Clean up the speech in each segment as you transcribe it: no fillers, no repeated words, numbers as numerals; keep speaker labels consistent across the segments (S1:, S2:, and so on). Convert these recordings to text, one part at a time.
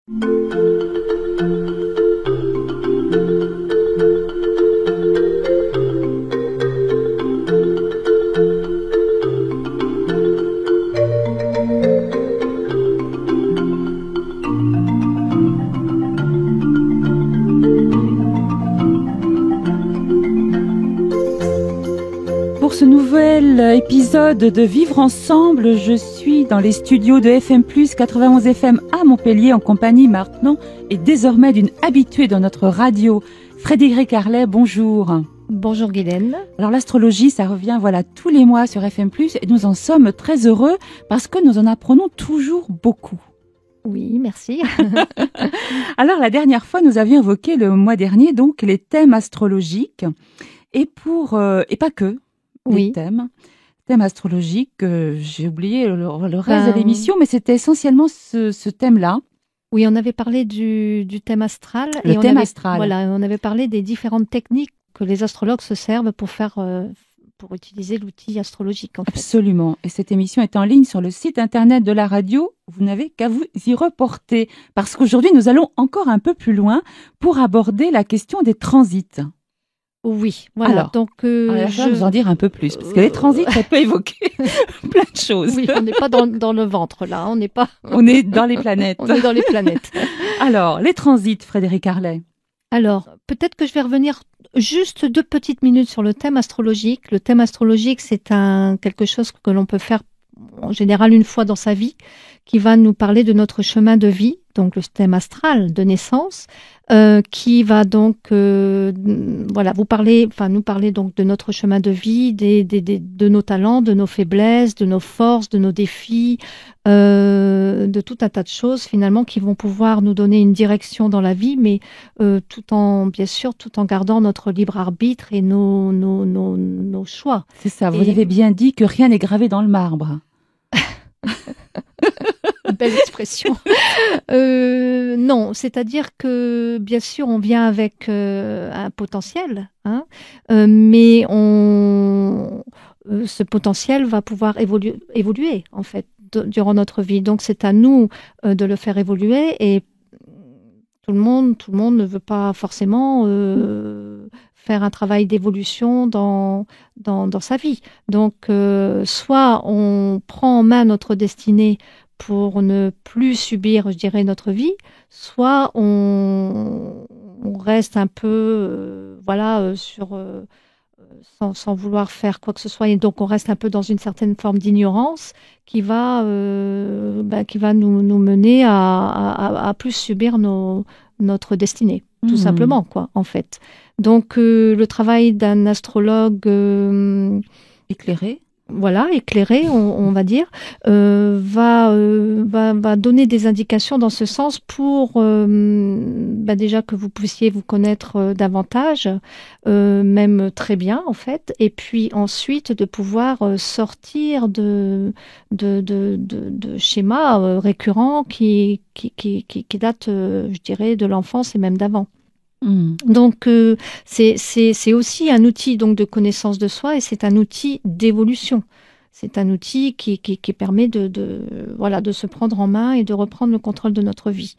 S1: Pour ce nouvel épisode de Vivre Ensemble, je suis dans les studios de FM+, 91 FM à Montpellier, en compagnie maintenant et désormais d'une habituée dans notre radio, Frédérique Harlet. Bonjour.
S2: Bonjour Guylaine.
S1: Alors l'astrologie, ça revient tous les mois sur FM+, et nous en sommes très heureux parce que nous en apprenons toujours beaucoup.
S2: Oui, merci.
S1: Alors la dernière fois, nous avions évoqué le mois dernier donc les thèmes astrologiques et pas que.
S2: Oui.
S1: Thèmes astrologiques, j'ai oublié le reste de l'émission, mais c'était essentiellement ce thème-là.
S2: Oui, on avait parlé du thème astral.
S1: Astral.
S2: Voilà, on avait parlé des différentes techniques que les astrologues se servent pour utiliser l'outil astrologique. En fait.
S1: Absolument. Et cette émission est en ligne sur le site internet de la radio. Vous n'avez qu'à vous y reporter. Parce qu'aujourd'hui, nous allons encore un peu plus loin pour aborder la question des transits.
S2: Oui, voilà.
S1: Alors,
S2: donc,
S1: je vais vous en dire un peu plus, parce que les transits, ça peut évoquer plein de choses.
S2: Oui, on n'est pas dans le ventre, là. On
S1: est dans les planètes.
S2: On est dans les planètes.
S1: Alors, les transits, Frédérique Harlet.
S2: Alors, peut-être que je vais revenir juste 2 petites minutes sur le thème astrologique. Le thème astrologique, c'est quelque chose que l'on peut faire en général une fois dans sa vie, qui va nous parler de notre chemin de vie, donc le thème astral de naissance, qui va donc nous parler donc de notre chemin de vie, de nos talents, de nos faiblesses, de nos forces, de nos défis, de tout un tas de choses finalement qui vont pouvoir nous donner une direction dans la vie, mais tout en gardant notre libre arbitre et nos choix.
S1: C'est ça, vous avez bien dit que rien n'est gravé dans le marbre.
S2: Belle expression. Non, c'est-à-dire que bien sûr on vient avec un potentiel, mais ce potentiel va pouvoir évoluer en fait durant notre vie. Donc c'est à nous de le faire évoluer, et tout le monde ne veut pas forcément faire un travail d'évolution dans sa vie. Donc soit on prend en main notre destinée pour ne plus subir, je dirais, notre vie, soit on reste un peu, sans vouloir faire quoi que ce soit, et donc on reste un peu dans une certaine forme d'ignorance qui va nous mener à plus subir notre destinée, tout simplement, quoi, en fait. Donc le travail d'un astrologue
S1: éclairé,
S2: on va dire, va donner des indications dans ce sens pour déjà que vous puissiez vous connaître davantage, même très bien en fait, et puis ensuite de pouvoir sortir de schémas récurrents qui datent, je dirais, de l'enfance et même d'avant. Donc c'est aussi un outil donc de connaissance de soi, et c'est un outil d'évolution. C'est un outil qui permet de se prendre en main et de reprendre le contrôle de notre vie.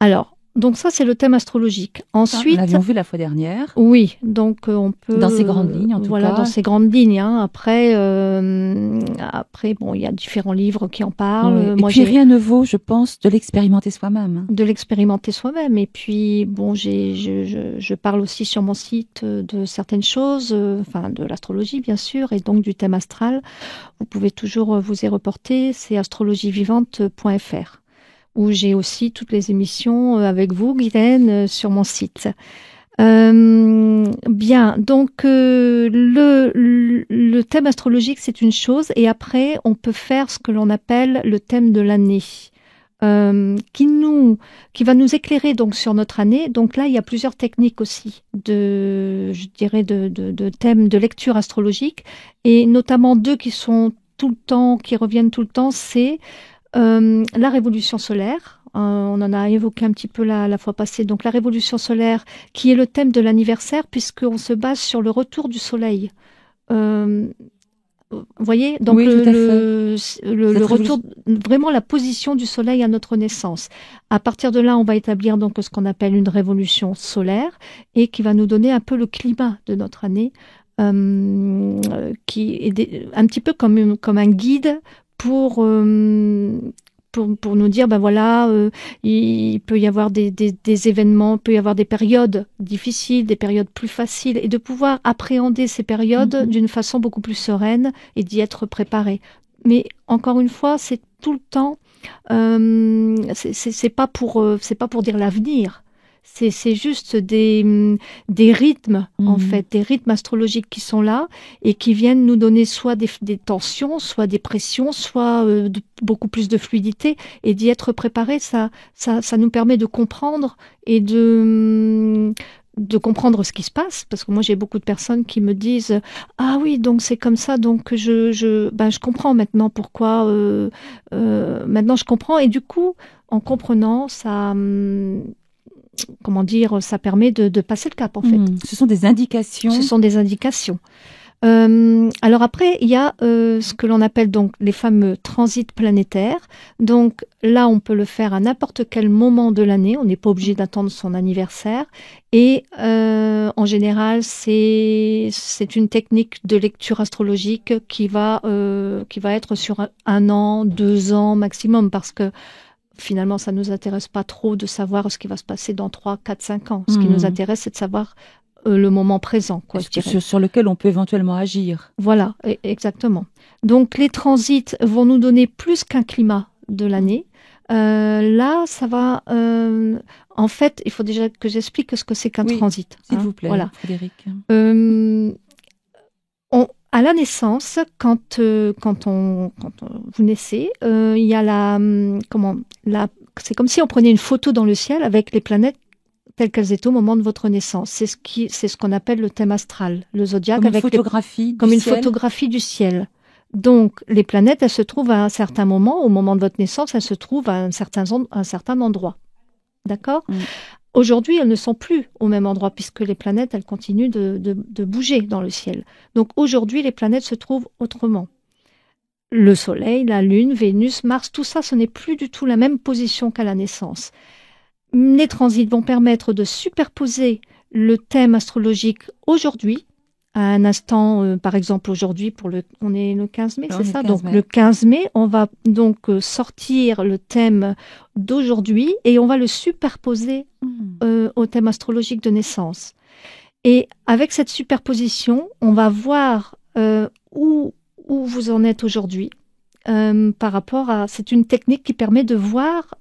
S2: Alors, donc ça, c'est le thème astrologique. Ensuite,
S1: nous l'avions vu la fois dernière.
S2: Oui, donc on peut...
S1: Dans ces grandes lignes, en tout cas.
S2: Voilà, dans ces grandes lignes. Après, il y a différents livres qui en parlent.
S1: Oui. Et puis, rien ne vaut, je pense, de l'expérimenter soi-même.
S2: De l'expérimenter soi-même. Et puis, je parle aussi sur mon site de certaines choses, de l'astrologie, bien sûr, et donc du thème astral. Vous pouvez toujours vous y reporter, c'est astrologievivante.fr. où j'ai aussi toutes les émissions avec vous, Guylaine, sur mon site. Bien, donc le thème astrologique, c'est une chose, et après, on peut faire ce que l'on appelle le thème de l'année, qui va nous éclairer donc sur notre année. Donc là, il y a plusieurs techniques aussi de thèmes de lecture astrologique, et notamment 2 qui reviennent tout le temps, c'est la révolution solaire. On en a évoqué un petit peu la fois passée. Donc la révolution solaire, qui est le thème de l'anniversaire, puisqu'on se base sur le retour du soleil. Vous voyez, donc
S1: oui,
S2: le retour, vraiment la position du Soleil à notre naissance. À partir de là, on va établir donc ce qu'on appelle une révolution solaire et qui va nous donner un peu le climat de notre année, qui est un petit peu comme un guide pour nous dire, ben voilà, il peut y avoir des événements, il peut y avoir des périodes difficiles, des périodes plus faciles, et de pouvoir appréhender ces périodes d'une façon beaucoup plus sereine et d'y être préparé. Mais encore une fois, c'est tout le temps, c'est pas pour dire l'avenir. C'est juste des rythmes, en fait, des rythmes astrologiques qui sont là et qui viennent nous donner soit des tensions, soit des pressions, soit beaucoup plus de fluidité. Et d'y être préparé, ça nous permet de comprendre et de comprendre ce qui se passe. Parce que moi, j'ai beaucoup de personnes qui me disent « Ah oui, donc c'est comme ça, donc je comprends maintenant pourquoi. Maintenant, je comprends. » Et du coup, en comprenant, ça... comment dire, ça permet de passer le cap, en fait.
S1: Ce sont des indications.
S2: Ce sont des indications. Alors après, il y a ce que l'on appelle donc les fameux transits planétaires. Donc là, on peut le faire à n'importe quel moment de l'année. On n'est pas obligé d'attendre son anniversaire. Et en général, c'est une technique de lecture astrologique qui va être sur 1 an, 2 ans maximum, parce que finalement, ça ne nous intéresse pas trop de savoir ce qui va se passer dans 3, 4, 5 ans. Ce qui nous intéresse, c'est de savoir le moment présent, quoi, je dirais.
S1: Sur lequel on peut éventuellement agir.
S2: Voilà, exactement. Donc, les transits vont nous donner plus qu'un climat de l'année. Là, ça va... en fait, il faut déjà que j'explique ce que c'est qu'un transit.
S1: S'il vous plaît,
S2: voilà.
S1: Frédéric.
S2: À la naissance, quand vous naissez, il y a c'est comme si on prenait une photo dans le ciel avec les planètes telles qu'elles étaient au moment de votre naissance. C'est ce qu'on appelle le thème astral, le zodiaque,
S1: comme une
S2: photographie du ciel. Donc, les planètes, elles se trouvent à un certain moment, au moment de votre naissance, elles se trouvent à un certain endroit. D'accord ? Aujourd'hui, elles ne sont plus au même endroit puisque les planètes, elles continuent de bouger dans le ciel. Donc aujourd'hui, les planètes se trouvent autrement. Le Soleil, la Lune, Vénus, Mars, tout ça, ce n'est plus du tout la même position qu'à la naissance. Les transits vont permettre de superposer le thème astrologique aujourd'hui, à un instant, par exemple aujourd'hui, on est le 15 mai, c'est ça ? Donc le 15 mai, on va donc sortir le thème d'aujourd'hui et on va le superposer au thème astrologique de naissance. Et avec cette superposition, on va voir où vous en êtes aujourd'hui par rapport à... C'est une technique qui permet de voir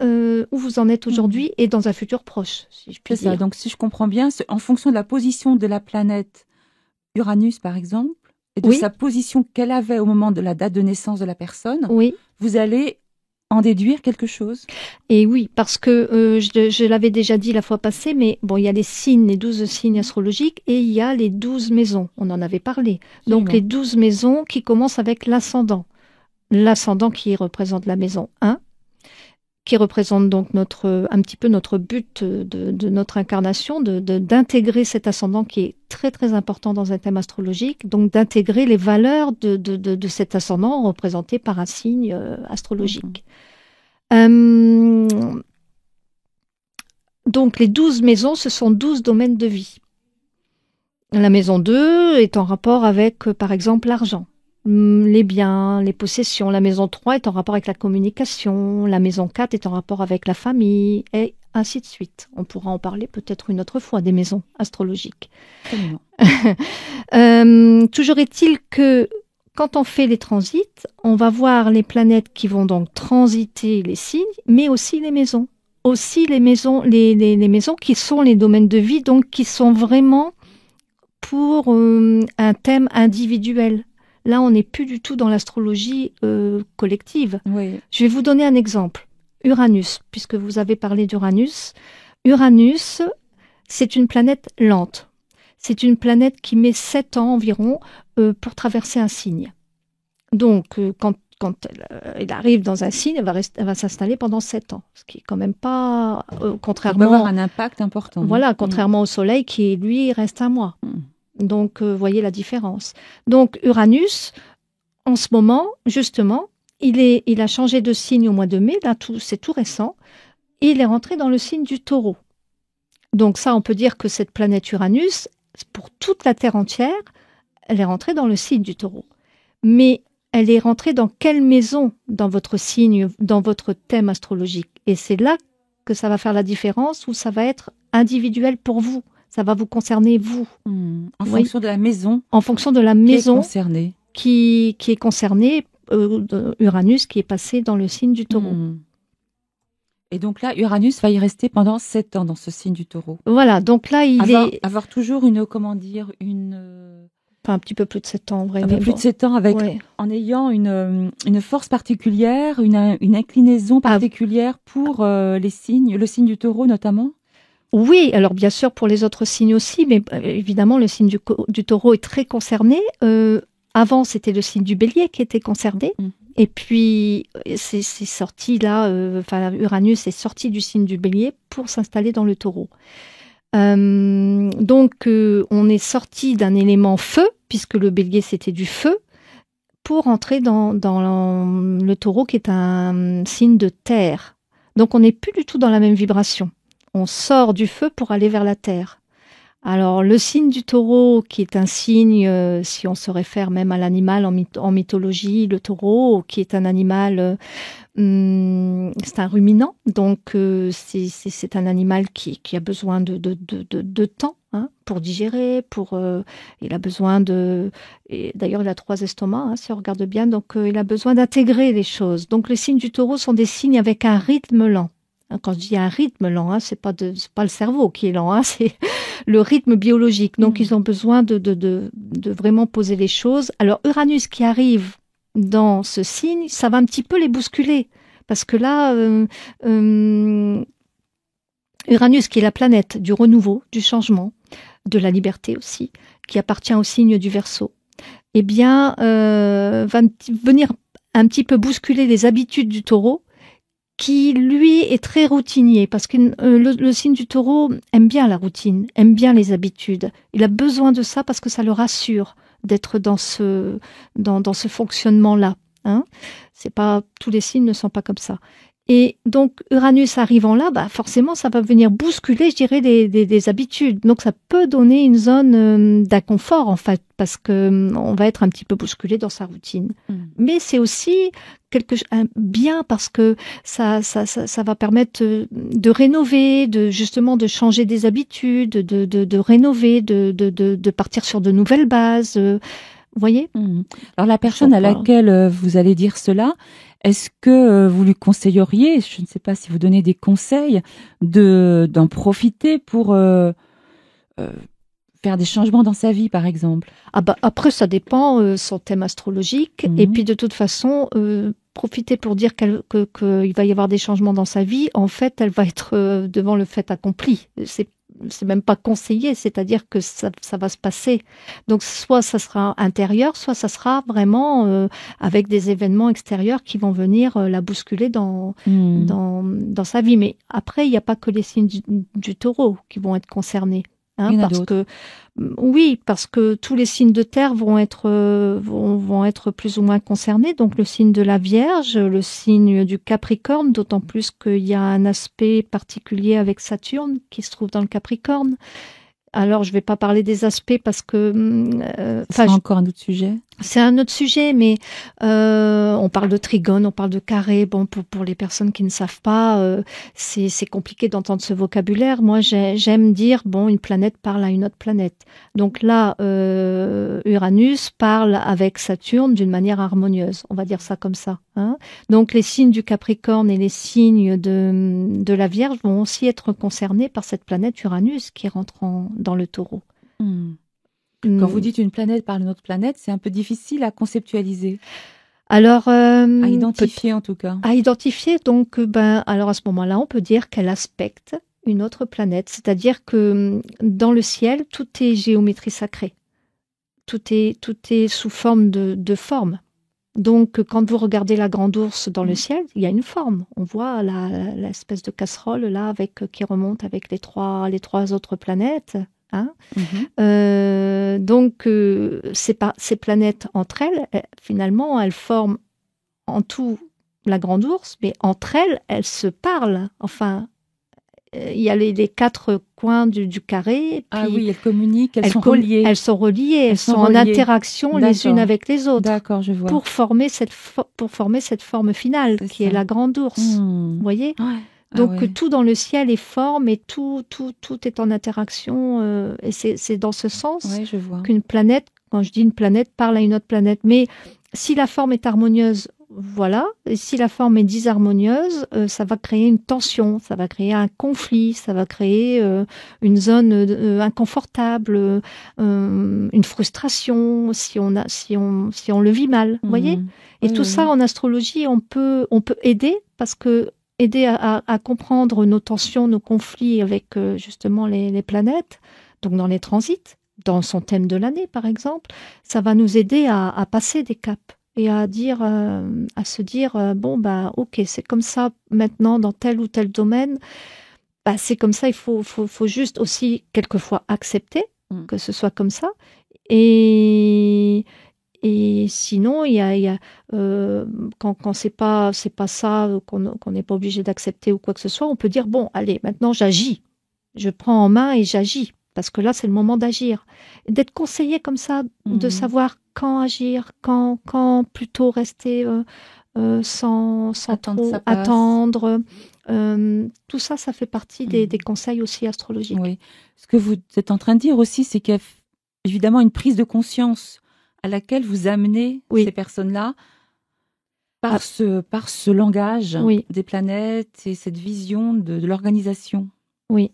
S2: où vous en êtes aujourd'hui et dans un futur proche, si je puis dire.
S1: Ça. Donc si je comprends bien, en fonction de la position de la planète Uranus, par exemple, et de sa position qu'elle avait au moment de la date de naissance de la personne, vous allez en déduire quelque chose.
S2: Et oui, parce que je l'avais déjà dit la fois passée, mais bon, il y a les signes, les 12 signes astrologiques, et il y a les 12 maisons. On en avait parlé. Donc les 12 maisons qui commencent avec l'ascendant. L'ascendant qui représente la maison 1, qui représente donc un petit peu notre but de notre incarnation, d'intégrer cet ascendant qui est très très important dans un thème astrologique, donc d'intégrer les valeurs de cet ascendant représenté par un signe astrologique. Donc les 12 maisons, ce sont 12 domaines de vie. La maison 2 est en rapport avec, par exemple, l'argent. Les biens, les possessions. La maison 3 est en rapport avec la communication. La maison 4 est en rapport avec la famille, et ainsi de suite. On pourra en parler peut-être une autre fois des maisons astrologiques. Toujours est-il que quand on fait les transits, on va voir les planètes qui vont donc transiter les signes, mais aussi les maisons. Aussi les maisons qui sont les domaines de vie, donc qui sont vraiment pour un thème individuel. Là, on n'est plus du tout dans l'astrologie collective.
S1: Oui.
S2: Je vais vous donner un exemple. Uranus, puisque vous avez parlé d'Uranus. Uranus, c'est une planète lente. C'est une planète qui met 7 ans environ pour traverser un signe. Donc, quand elle arrive dans un signe, elle va s'installer pendant 7 ans. Ce qui est quand même pas... contrairement...
S1: Ça peut avoir un impact important.
S2: Voilà, contrairement au Soleil qui, lui, reste 1 mois. Donc, voyez la différence. Donc, Uranus, en ce moment, justement, il a changé de signe au mois de mai, là, c'est tout récent, et il est rentré dans le signe du Taureau. Donc ça, on peut dire que cette planète Uranus, pour toute la Terre entière, elle est rentrée dans le signe du Taureau. Mais elle est rentrée dans quelle maison dans votre signe, dans votre thème astrologique? Et c'est là que ça va faire la différence, où ça va être individuel pour vous. Ça va vous concerner, vous.
S1: En fonction de la maison.
S2: En fonction de la maison
S1: qui
S2: est concernée, Uranus qui est passé dans le signe du Taureau.
S1: Et donc là, Uranus va y rester pendant 7 ans dans ce signe du Taureau.
S2: Voilà, donc là,
S1: avoir toujours une
S2: enfin, un petit peu plus de 7 ans, vraiment.
S1: Un peu plus de 7 ans, en ayant une force particulière, une inclinaison particulière pour le signe du Taureau notamment.
S2: Oui, alors bien sûr pour les autres signes aussi, mais évidemment le signe du Taureau est très concerné. Avant, c'était le signe du Bélier qui était concerné. Et puis, c'est sorti là, Uranus est sorti du signe du Bélier pour s'installer dans le Taureau. Donc, on est sorti d'un élément feu, puisque le Bélier c'était du feu, pour entrer dans le Taureau qui est un signe de terre. Donc, on n'est plus du tout dans la même vibration. On sort du feu pour aller vers la terre. Alors, le signe du Taureau, qui est un signe, si on se réfère même à l'animal en mythologie, le taureau, qui est un animal, c'est un ruminant, donc c'est un animal qui a besoin de temps pour digérer, il a besoin et d'ailleurs il a 3 estomacs, si on regarde bien, donc il a besoin d'intégrer les choses. Donc les signes du Taureau sont des signes avec un rythme lent. Quand je dis un rythme lent, c'est pas le cerveau qui est lent, c'est le rythme biologique. Donc, ils ont besoin de vraiment poser les choses. Alors, Uranus qui arrive dans ce signe, ça va un petit peu les bousculer. Parce que là, Uranus qui est la planète du renouveau, du changement, de la liberté aussi, qui appartient au signe du Verseau, eh bien, va venir un petit peu bousculer les habitudes du Taureau, qui, lui, est très routinier, parce que le signe du Taureau aime bien la routine, aime bien les habitudes. Il a besoin de ça parce que ça le rassure d'être dans ce fonctionnement-là. C'est pas, tous les signes ne sont pas comme ça. Et donc, Uranus arrivant là, forcément, ça va venir bousculer, je dirais, des habitudes. Donc, ça peut donner une zone d'inconfort, en fait, parce que on va être un petit peu bousculé dans sa routine. Mais c'est aussi bien parce que ça va permettre de rénover, justement de changer des habitudes, de rénover, de partir sur de nouvelles bases. Vous voyez ?
S1: Alors, la personne à laquelle vous allez dire cela, est-ce que vous lui conseilleriez, je ne sais pas si vous donnez des conseils, d'en profiter pour faire des changements dans sa vie, par exemple?
S2: Après, ça dépend son thème astrologique. Et puis, de toute façon, profiter pour dire qu'il va y avoir des changements dans sa vie. En fait, elle va être devant le fait accompli. C'est même pas conseillé, c'est-à-dire que ça va se passer. Donc, soit ça sera intérieur, soit ça sera vraiment avec des événements extérieurs qui vont venir la bousculer dans sa vie. Mais après, il n'y a pas que les signes du Taureau qui vont être concernés. Parce que tous les signes de terre vont être plus ou moins concernés. Donc le signe de la Vierge, le signe du Capricorne, d'autant plus qu'il y a un aspect particulier avec Saturne qui se trouve dans le Capricorne. Alors, je ne vais pas parler des aspects parce que...
S1: c'est encore un autre sujet.
S2: C'est un autre sujet, mais on parle de trigone, on parle de carré. Bon, pour les personnes qui ne savent pas, c'est compliqué d'entendre ce vocabulaire. Moi, j'aime dire, une planète parle à une autre planète. Donc là, Uranus parle avec Saturne d'une manière harmonieuse. On va dire ça comme ça. Donc, les signes du Capricorne et les signes de la Vierge vont aussi être concernés par cette planète Uranus qui rentre dans le Taureau.
S1: Quand vous dites une planète par une autre planète, c'est un peu difficile à conceptualiser.
S2: Alors,
S1: à identifier en tout cas.
S2: À identifier, donc, alors à ce moment-là, on peut dire qu'elle aspecte une autre planète. C'est-à-dire que dans le ciel, tout est géométrie sacrée. Tout est sous forme de forme. Donc, quand vous regardez la grande ours dans le ciel, il y a une forme. On voit l'espèce de casserole là qui remonte avec les trois autres planètes. Hein. Donc, ces planètes entre elles, finalement, elles forment en tout la Grande Ourse, mais entre elles, elles se parlent. Enfin, il y a les 4 coins du carré.
S1: Ah oui, elles communiquent, elles sont reliées.
S2: Elles sont reliées, elles sont en interaction les unes avec les autres.
S1: D'accord, je vois.
S2: Pour former cette forme finale, qui est la Grande Ourse. Vous voyez ?
S1: Ouais.
S2: Donc, tout dans le ciel est forme et tout est en interaction. Et c'est dans ce sens qu'une planète, quand je dis une planète, parle à une autre planète. Mais si la forme est harmonieuse, voilà. Et si la forme est disharmonieuse, ça va créer une tension, ça va créer un conflit, ça va créer une zone inconfortable, une frustration si on le vit mal. Vous voyez ? Et tout ça, en astrologie, on peut aider parce que aider à comprendre nos tensions, nos conflits avec justement les planètes, donc dans les transits, dans son thème de l'année par exemple, ça va nous aider à passer des caps et à se dire bon bah ok, c'est comme ça maintenant dans tel ou tel domaine, bah c'est comme ça, il faut juste aussi quelquefois accepter que ce soit comme ça et sinon, il y a quand c'est pas ça, qu'on n'est pas obligé d'accepter ou quoi que ce soit, on peut dire bon, allez, maintenant j'agis, je prends en main et j'agis parce que là c'est le moment d'agir, et d'être conseillé comme ça, de savoir quand agir, quand plutôt rester sans trop attendre. Tout ça fait partie des conseils aussi astrologiques.
S1: Oui. Ce que vous êtes en train de dire aussi, c'est qu'il y a évidemment une prise de conscience à laquelle vous amenez ces personnes-là par ce langage des planètes et cette vision de l'organisation des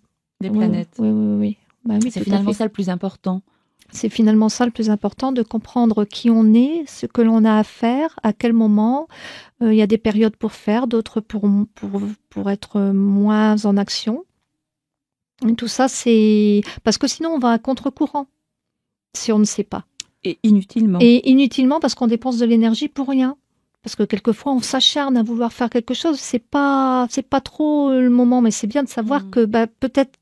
S1: planètes.
S2: Oui. Bah oui,
S1: c'est finalement ça le plus important.
S2: C'est finalement ça le plus important, de comprendre qui on est, ce que l'on a à faire, à quel moment. Il y a des périodes pour faire, d'autres pour être moins en action. Et tout ça, c'est... Parce que sinon, on va à contre-courant, si on ne sait pas.
S1: Et inutilement.
S2: Et inutilement parce qu'on dépense de l'énergie pour rien. Parce que quelquefois, on s'acharne à vouloir faire quelque chose. C'est pas trop le moment, mais c'est bien de savoir que peut-être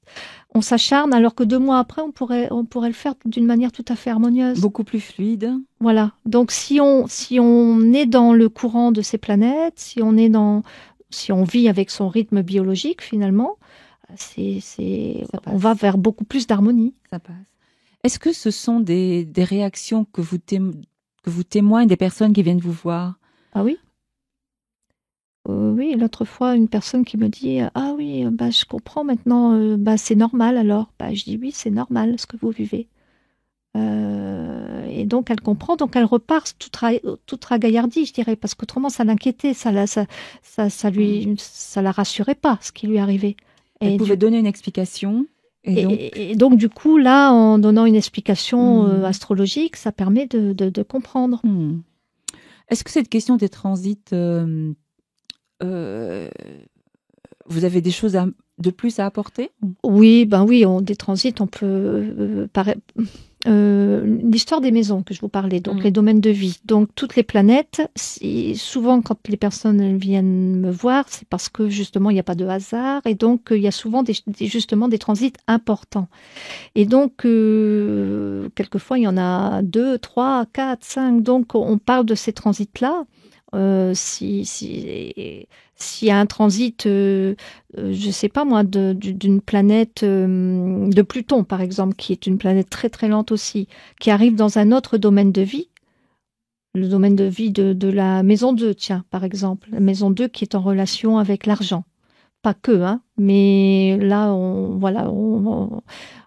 S2: on s'acharne alors que 2 mois après, on pourrait le faire d'une manière tout à fait harmonieuse.
S1: Beaucoup plus fluide.
S2: Voilà. Donc, si on est dans le courant de ces planètes, si on vit avec son rythme biologique, finalement, on va vers beaucoup plus d'harmonie.
S1: Ça passe. Est-ce que ce sont des réactions que vous témoignent des personnes qui viennent vous voir?
S2: Ah oui. Oui, l'autre fois, une personne qui me dit « Ah oui, je comprends maintenant, c'est normal alors ». Je dis « Oui, c'est normal ce que vous vivez ». Et donc, elle comprend, donc elle repart toute ragaillardie, je dirais, parce qu'autrement, ça l'inquiétait, ça la rassurait pas, ce qui lui arrivait.
S1: Elle pouvait donner une explication.
S2: Et donc, du coup, là, en donnant une explication astrologique, ça permet de comprendre.
S1: Est-ce que cette question des transits, vous avez des choses de plus à apporter?
S2: Oui, des transits, on peut... l'histoire des maisons que je vous parlais, donc les domaines de vie. Donc, toutes les planètes, souvent, quand les personnes viennent me voir, c'est parce que, justement, il n'y a pas de hasard. Et donc, il y a souvent justement des transits importants. Et donc, quelquefois, il y en a 2, 3, 4, 5. Donc, on parle de ces transits-là. S'il y a un transit, je sais pas moi, d'une planète de Pluton, par exemple, qui est une planète très très lente aussi, qui arrive dans un autre domaine de vie, le domaine de vie de la maison 2, tiens, par exemple, la maison 2 qui est en relation avec l'argent. Pas que, hein, mais là, on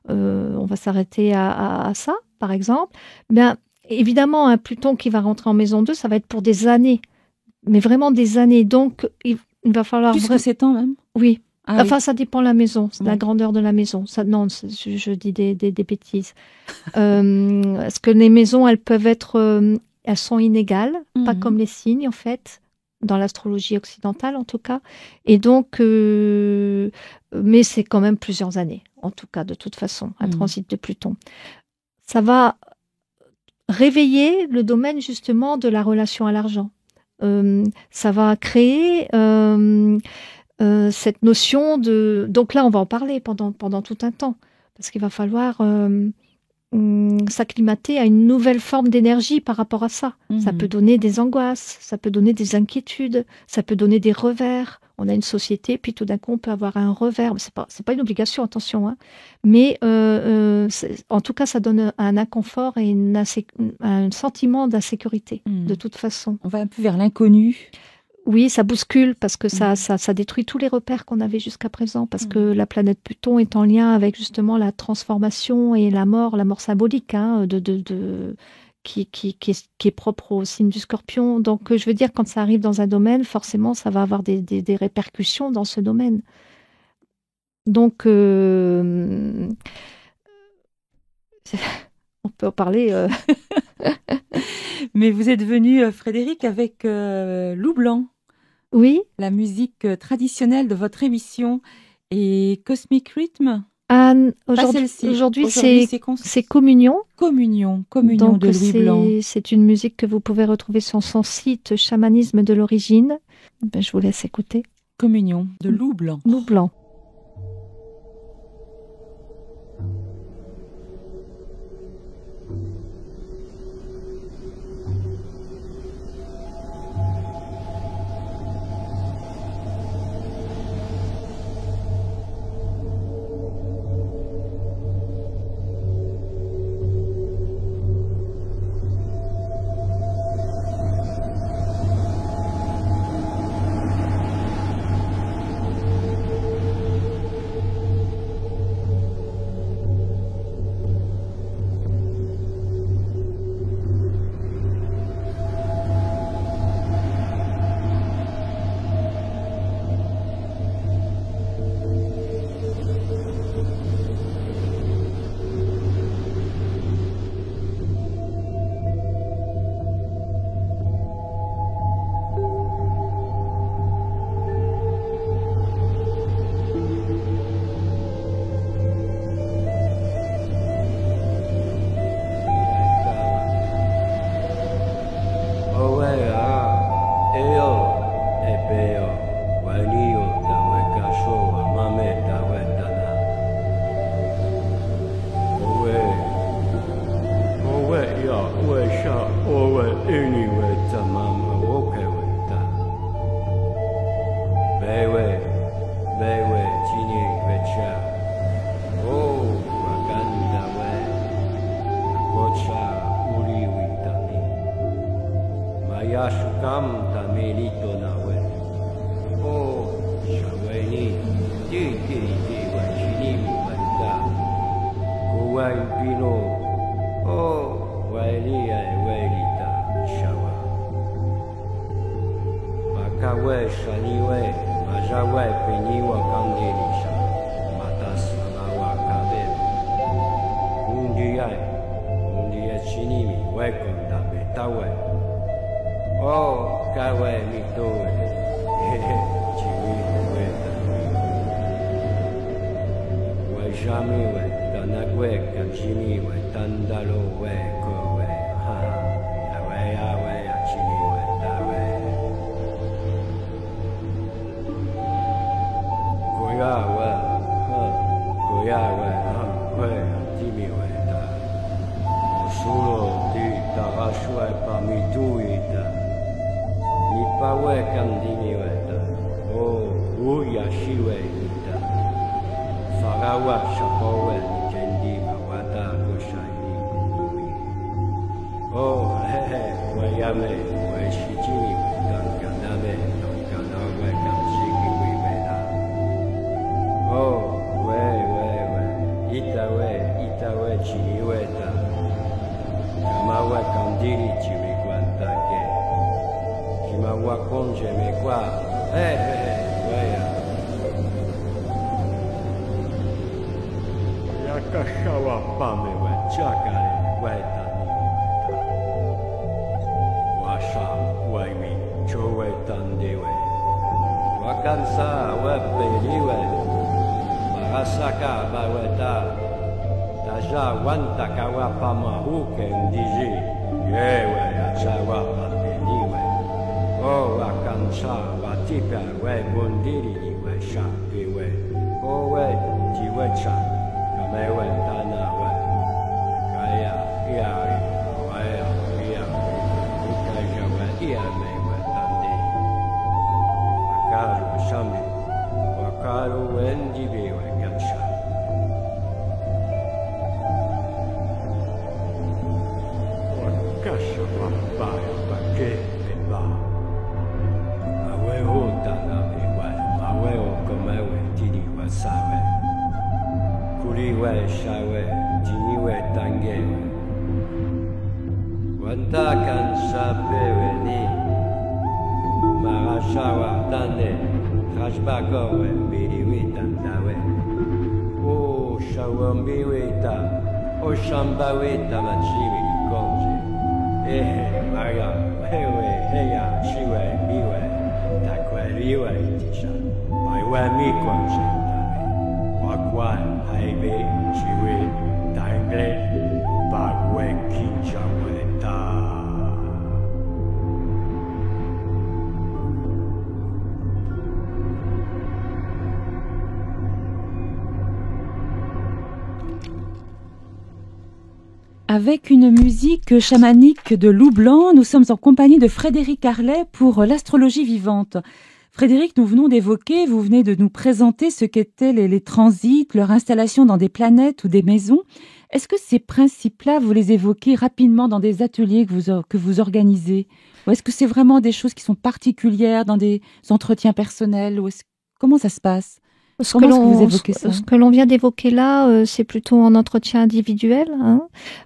S2: va s'arrêter à ça, par exemple. Bien, évidemment, un Pluton qui va rentrer en maison 2, ça va être pour des années, mais vraiment des années. Donc, il va falloir...
S1: Plus que 7 ans même?
S2: Oui. Enfin, ça dépend de la maison, la grandeur de la maison. Ça, non, je dis des bêtises. Parce que les maisons, elles peuvent être... elles sont inégales, pas comme les signes, en fait, dans l'astrologie occidentale, en tout cas. Et donc... mais c'est quand même plusieurs années, en tout cas, de toute façon, un transit de Pluton. Ça va réveiller le domaine, justement, de la relation à l'argent. Ça va créer cette notion de... Donc là, on va en parler pendant tout un temps. parce qu'il va falloir s'acclimater à une nouvelle forme d'énergie par rapport à ça. Ça peut donner des angoisses, ça peut donner des inquiétudes, ça peut donner des revers. On a une société, puis tout d'un coup, on peut avoir un revers. C'est pas une obligation, attention, hein. Mais en tout cas, ça donne un inconfort et un sentiment d'insécurité, de toute façon.
S1: On va un peu vers l'inconnu.
S2: Oui, ça bouscule parce que ça détruit tous les repères qu'on avait jusqu'à présent, parce que la planète Pluton est en lien avec justement la transformation et la mort symbolique, hein, qui est propre au signe du Scorpion. Donc, je veux dire, quand ça arrive dans un domaine, forcément, ça va avoir des répercussions dans ce domaine. Donc, on peut en parler.
S1: Mais vous êtes venu, Frédéric, avec Loup Blanc.
S2: Oui.
S1: La musique traditionnelle de votre émission. Et Cosmic Rhythm.
S2: Aujourd'hui, c'est Communion.
S1: Communion
S2: Donc,
S1: de Louis Blanc.
S2: C'est une musique que vous pouvez retrouver sur son site Chamanisme de l'origine. Je vous laisse écouter.
S1: Communion de Loup Blanc.
S2: Loup Blanc.
S1: Avec une musique chamanique de Loup Blanc, nous sommes en compagnie de Frédéric Harlet pour l'astrologie vivante. Frédéric, nous venons d'évoquer, vous venez de nous présenter ce qu'étaient les transits, leur installation dans des planètes ou des maisons. Est-ce que ces principes-là, vous les évoquez rapidement dans des ateliers que vous organisez? Ou est-ce que c'est vraiment des choses qui sont particulières dans des entretiens personnels? Comment ça se passe? Comment est-ce que vous évoquez ça?
S2: Ce que l'on vient d'évoquer là, c'est plutôt en entretien individuel.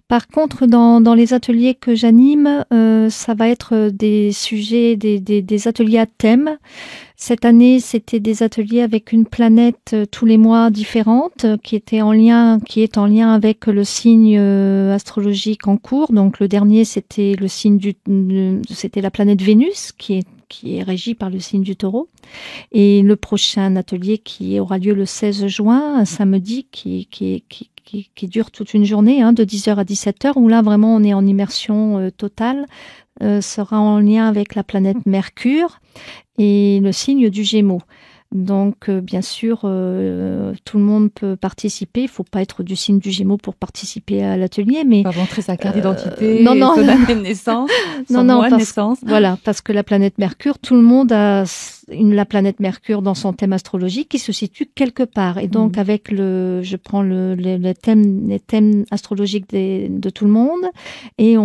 S2: Par contre, dans les ateliers que j'anime, ça va être des sujets, des ateliers à thème. Cette année, c'était des ateliers avec une planète tous les mois différente, qui est en lien avec le signe astrologique en cours. Donc le dernier, c'était c'était la planète Vénus, qui est régie par le signe du Taureau. Et le prochain atelier qui aura lieu le 16 juin, un samedi, qui dure toute une journée, de 10h à 17h, où là vraiment on est en immersion totale, sera en lien avec la planète Mercure et le signe du Gémeaux. Donc, bien sûr, tout le monde peut participer. Il ne faut pas être du signe du Gémeaux pour participer à l'atelier, mais
S1: pas montrer sa carte d'identité,
S2: non,
S1: son année de naissance, son mois de naissance.
S2: Voilà, parce que la planète Mercure, tout le monde a la planète Mercure dans son thème astrologique qui se situe quelque part. Et donc, avec je prends les thèmes astrologiques de tout le monde, et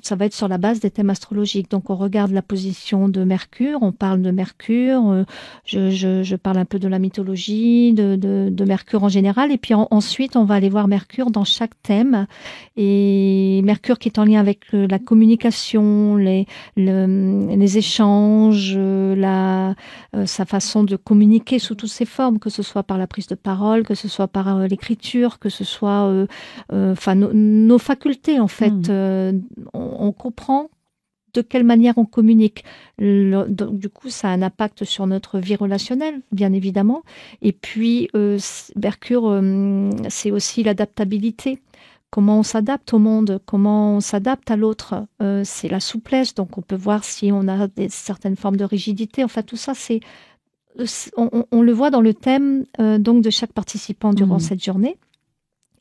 S2: ça va être sur la base des thèmes astrologiques. Donc, on regarde la position de Mercure, on parle de Mercure. Je parle un peu de la mythologie, de Mercure en général, et puis ensuite on va aller voir Mercure dans chaque thème, et Mercure qui est en lien avec la communication, les échanges, sa façon de communiquer sous toutes ses formes, que ce soit par la prise de parole, que ce soit par l'écriture, que ce soit nos facultés en fait. On comprend de quelle manière on communique. Donc, du coup, ça a un impact sur notre vie relationnelle, bien évidemment. Et puis, Mercure, c'est aussi l'adaptabilité. Comment on s'adapte au monde, comment on s'adapte à l'autre. C'est la souplesse, donc on peut voir si on a certaines formes de rigidité. Enfin, tout ça, on le voit dans le thème donc de chaque participant durant cette journée.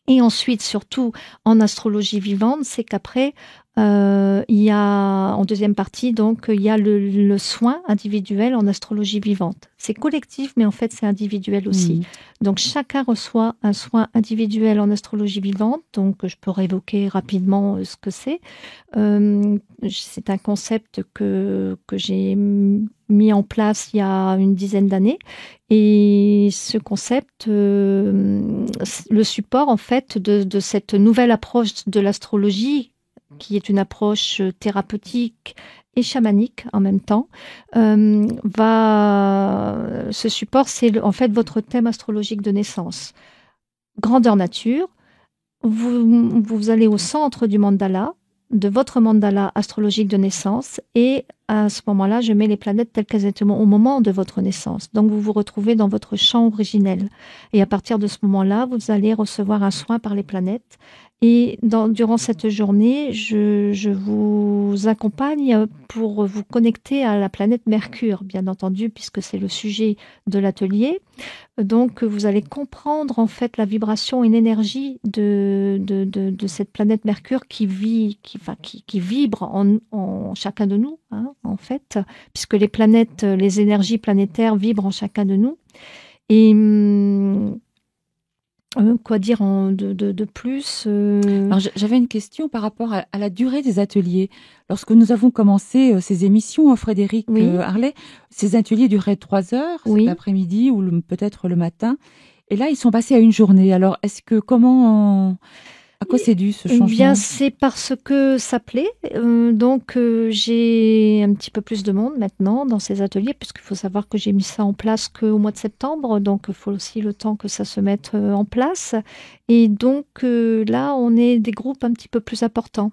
S2: Et ensuite, surtout en astrologie vivante, c'est qu'après, il y a, en deuxième partie, donc, il y a le soin individuel en astrologie vivante. C'est collectif, mais en fait, c'est individuel aussi. Donc, chacun reçoit un soin individuel en astrologie vivante. Donc, je peux réévoquer rapidement ce que c'est. C'est un concept que j'ai mis en place il y a une dizaine d'années. Et ce concept, le support, en fait, de cette nouvelle approche de l'astrologie, qui est une approche thérapeutique et chamanique en même temps, ce support, c'est en fait votre thème astrologique de naissance. Grandeur nature, vous allez au centre du mandala, de votre mandala astrologique de naissance, et à ce moment-là, je mets les planètes telles qu'elles étaient au moment de votre naissance. Donc, vous vous retrouvez dans votre champ originel. Et à partir de ce moment-là, vous allez recevoir un soin par les planètes. Et durant cette journée, je vous accompagne pour vous connecter à la planète Mercure, bien entendu, puisque c'est le sujet de l'atelier. Donc, vous allez comprendre en fait la vibration et l'énergie de cette planète Mercure qui vibre en chacun de nous, en fait, puisque les planètes, les énergies planétaires vibrent en chacun de nous. Et Quoi dire de plus
S1: Alors, j'avais une question par rapport à la durée des ateliers. Lorsque nous avons commencé ces émissions, Frédéric Harlet, ces ateliers duraient 3 heures, l'après-midi ou peut-être le matin. Et là, ils sont passés à une journée. Alors, à quoi c'est dû ce changement ?
S2: Eh bien, c'est parce que ça plaît. Donc, j'ai un petit peu plus de monde maintenant dans ces ateliers, puisqu'il faut savoir que j'ai mis ça en place qu'au mois de septembre. Donc, il faut aussi le temps que ça se mette en place. Et donc, là, on est des groupes un petit peu plus importants.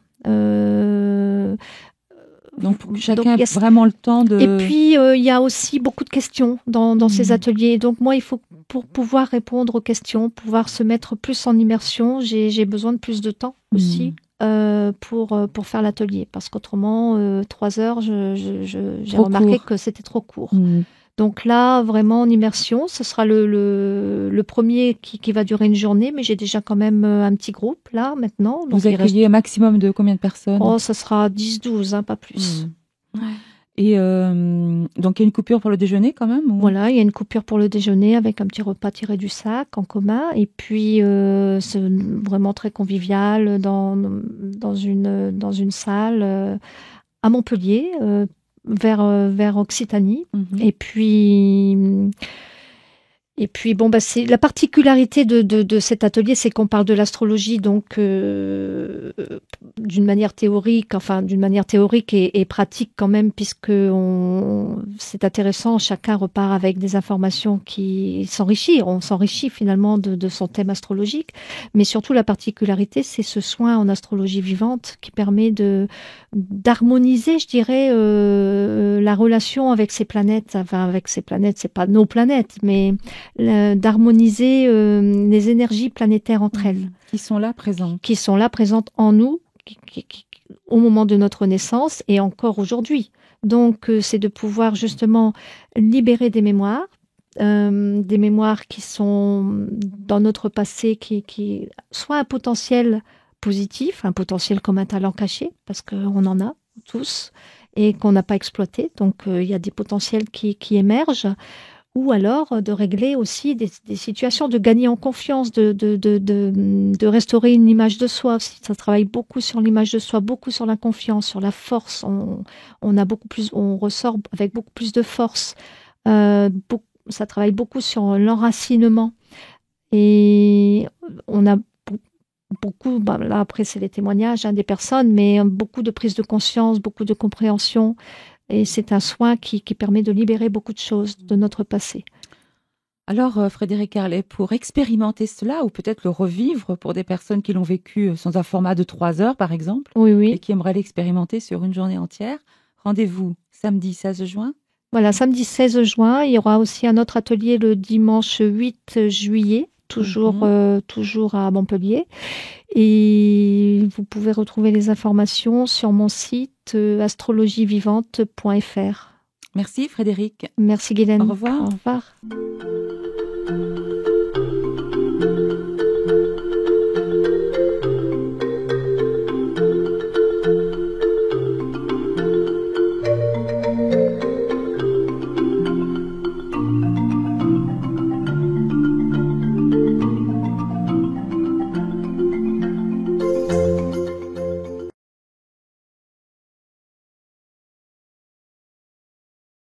S1: Donc, chacun a vraiment le temps de...
S2: Et puis, il y a aussi beaucoup de questions dans ces ateliers. Donc, moi, il faut, pour pouvoir répondre aux questions, pouvoir se mettre plus en immersion, j'ai besoin de plus de temps aussi pour faire l'atelier. Parce qu'autrement, 3 heures, j'ai remarqué que c'était trop court. Donc là, vraiment en immersion, ce sera le premier qui va durer une journée, mais j'ai déjà quand même un petit groupe là maintenant. Donc
S1: vous accueillez un maximum de combien de personnes ?
S2: Oh, ça sera 10-12, pas plus.
S1: Et donc il y a une coupure pour le déjeuner quand même ?
S2: Voilà, il y a une coupure pour le déjeuner avec un petit repas tiré du sac en commun. Et puis c'est vraiment très convivial dans une salle à Montpellier. Vers Occitanie. Et puis bon, c'est la particularité de cet atelier, c'est qu'on parle de l'astrologie, donc d'une manière théorique et pratique quand même, puisque c'est intéressant, chacun repart avec des informations qui s'enrichissent. On s'enrichit finalement de son thème astrologique, mais surtout la particularité, c'est ce soin en astrologie vivante qui permet d'harmoniser, je dirais, la relation avec ces planètes. Enfin, avec ces planètes, c'est pas nos planètes, mais d'harmoniser les énergies planétaires entre elles.
S1: Qui sont là
S2: présentes en nous, au moment de notre naissance et encore aujourd'hui. Donc, c'est de pouvoir justement libérer des mémoires qui sont dans notre passé, qui soit un potentiel positif, un potentiel comme un talent caché, parce qu'on en a tous, et qu'on n'a pas exploité. Donc, il y a des potentiels qui émergent, ou alors de régler aussi des situations, de gagner en confiance, de restaurer une image de soi. Ça travaille beaucoup sur l'image de soi, beaucoup sur la confiance, sur la force. On ressort avec beaucoup plus de force. Ça travaille beaucoup sur l'enracinement. Et on a beaucoup, là après c'est les témoignages des personnes, mais beaucoup de prise de conscience, beaucoup de compréhension. Et c'est un soin qui permet de libérer beaucoup de choses de notre passé.
S1: Alors, Frédéric Harlet, pour expérimenter cela, ou peut-être le revivre pour des personnes qui l'ont vécu dans un format de 3 heures, par exemple, et qui aimeraient l'expérimenter sur une journée entière, rendez-vous samedi 16 juin.
S2: Voilà, samedi 16 juin. Il y aura aussi un autre atelier le dimanche 8 juillet, toujours à Montpellier. Et vous pouvez retrouver les informations sur mon site astrologievivante.fr.
S1: Merci Frédéric.
S2: Merci Guylaine.
S1: Au revoir.
S2: Au revoir.